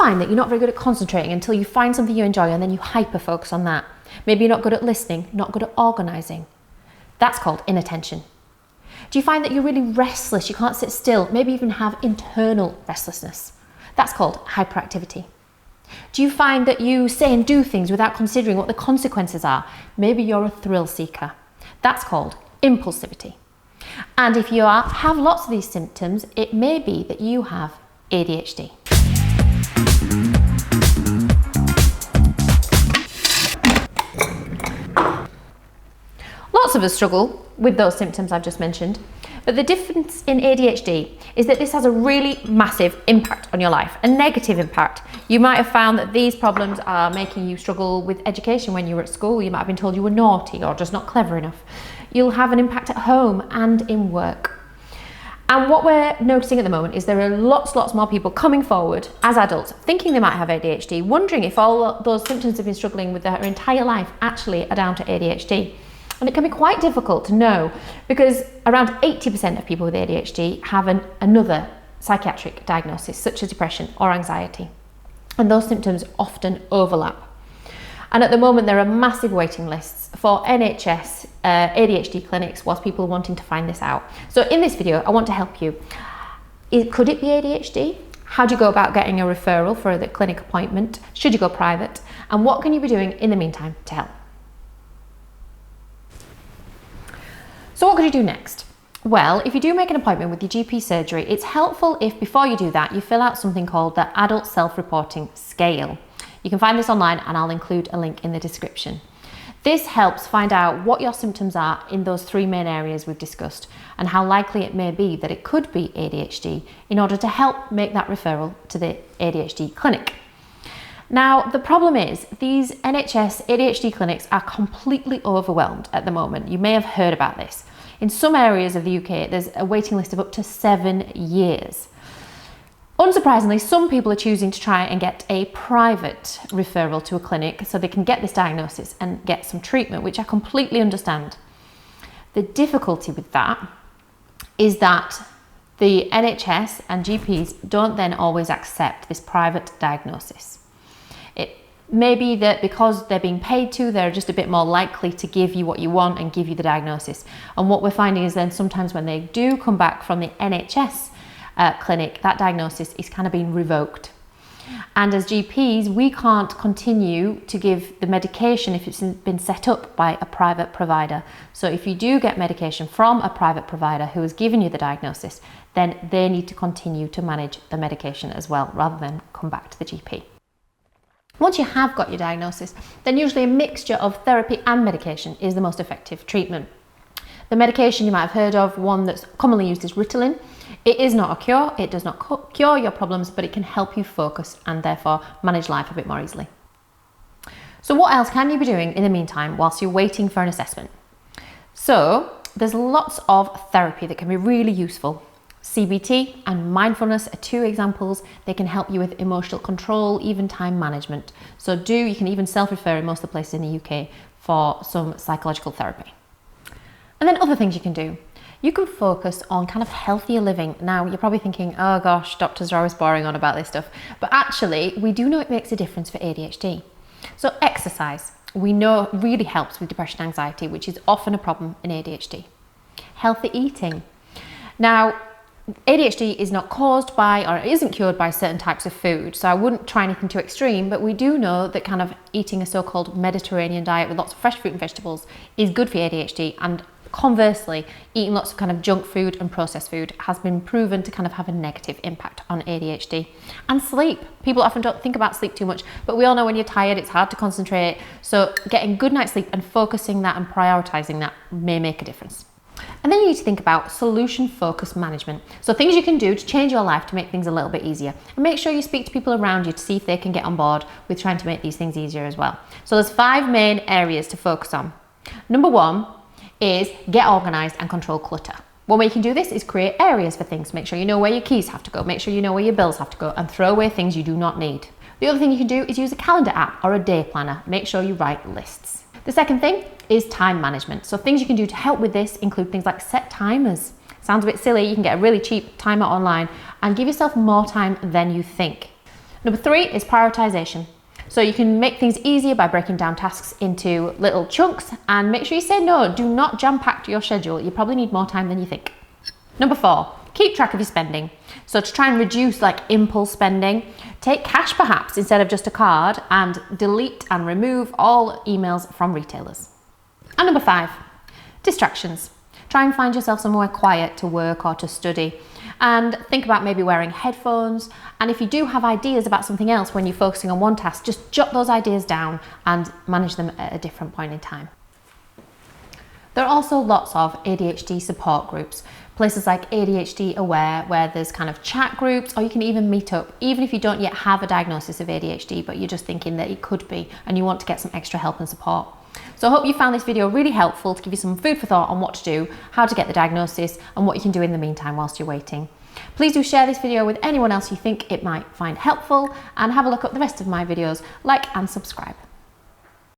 find that you're not very good at concentrating until you find something you enjoy and then you hyper-focus on that? Maybe you're not good at listening, not good at organising. That's called inattention. Do you find that you're really restless, you can't sit still, maybe even have internal restlessness? That's called hyperactivity. Do you find that you say and do things without considering what the consequences are? Maybe you're a thrill seeker. That's called impulsivity. And if you have lots of these symptoms, it may be that you have ADHD. Lots of us struggle with those symptoms I've just mentioned, but the difference in ADHD is that this has a really massive impact on your life, a negative impact. You might have found that these problems are making you struggle with education when you were at school. You might have been told you were naughty or just not clever enough. You'll have an impact at home and in work. And what we're noticing at the moment is there are lots more people coming forward as adults thinking they might have ADHD, wondering if all those symptoms they've been struggling with their entire life actually are down to ADHD. And it can be quite difficult to know because around 80% of people with ADHD have another psychiatric diagnosis, such as depression or anxiety. And those symptoms often overlap. And at the moment, there are massive waiting lists for NHS ADHD clinics whilst people are wanting to find this out. So in this video, I want to help you. Could it be ADHD? How do you go about getting a referral for the clinic appointment? Should you go private? And what can you be doing in the meantime to help? So what could you do next? Well, if you do make an appointment with your GP surgery, it's helpful if before you do that, you fill out something called the Adult Self-Reporting Scale. You can find this online and I'll include a link in the description. This helps find out what your symptoms are in those three main areas we've discussed and how likely it may be that it could be ADHD in order to help make that referral to the ADHD clinic. Now, the problem is these NHS ADHD clinics are completely overwhelmed at the moment. You may have heard about this. In some areas of the UK, there's a waiting list of up to 7 years. Unsurprisingly, some people are choosing to try and get a private referral to a clinic so they can get this diagnosis and get some treatment, which I completely understand. The difficulty with that is that the NHS and GPs don't then always accept this private diagnosis. It may be that because they're being paid to, they're just a bit more likely to give you what you want and give you the diagnosis. And what we're finding is then sometimes when they do come back from the NHS clinic, that diagnosis is kind of being revoked. And as GPs, we can't continue to give the medication if it's been set up by a private provider. So if you do get medication from a private provider who has given you the diagnosis, then they need to continue to manage the medication as well, rather than come back to the GP. Once you have got your diagnosis, then usually a mixture of therapy and medication is the most effective treatment. The medication you might have heard of, one that's commonly used is Ritalin. It is not a cure, it does not cure your problems, but it can help you focus and therefore manage life a bit more easily. So what else can you be doing in the meantime whilst you're waiting for an assessment? So there's lots of therapy that can be really useful. CBT and mindfulness are two examples. They can help you with emotional control, even time management. So you can even self-refer in most of the places in the UK for some psychological therapy. And then other things you can do. You can focus on kind of healthier living. Now, you're probably thinking, oh gosh, doctors are always boring on about this stuff. But actually, we do know it makes a difference for ADHD. So exercise, we know really helps with depression and anxiety, which is often a problem in ADHD. Healthy eating. Now, ADHD is not caused by or isn't cured by certain types of food, so I wouldn't try anything too extreme, but we do know that kind of eating a so-called Mediterranean diet with lots of fresh fruit and vegetables is good for ADHD, and conversely, eating lots of kind of junk food and processed food has been proven to kind of have a negative impact on ADHD. And sleep. People often don't think about sleep too much, but we all know when you're tired, it's hard to concentrate, so getting good night's sleep and focusing that and prioritizing that may make a difference. And then you need to think about solution-focused management. So things you can do to change your life to make things a little bit easier. And make sure you speak to people around you to see if they can get on board with trying to make these things easier as well. So there's 5 main areas to focus on. Number 1 is get organised and control clutter. One way you can do this is create areas for things. Make sure you know where your keys have to go. Make sure you know where your bills have to go, and throw away things you do not need. The other thing you can do is use a calendar app or a day planner. Make sure you write lists. The second thing is time management. So things you can do to help with this include things like set timers. Sounds a bit silly, you can get a really cheap timer online and give yourself more time than you think. Number 3 is prioritization. So you can make things easier by breaking down tasks into little chunks, and make sure you say no. Do not jam-pack your schedule. You probably need more time than you think. Number 4, keep track of your spending. So to try and reduce like impulse spending, take cash perhaps instead of just a card, and delete and remove all emails from retailers. And number 5, distractions. Try and find yourself somewhere quiet to work or to study, and think about maybe wearing headphones. And if you do have ideas about something else when you're focusing on one task, just jot those ideas down and manage them at a different point in time. There are also lots of ADHD support groups, places like ADHD Aware, where there's kind of chat groups, or you can even meet up, even if you don't yet have a diagnosis of ADHD, but you're just thinking that it could be and you want to get some extra help and support. So I hope you found this video really helpful to give you some food for thought on what to do, how to get the diagnosis, and what you can do in the meantime whilst you're waiting. Please do share this video with anyone else you think it might find helpful, and have a look at the rest of my videos, like and subscribe.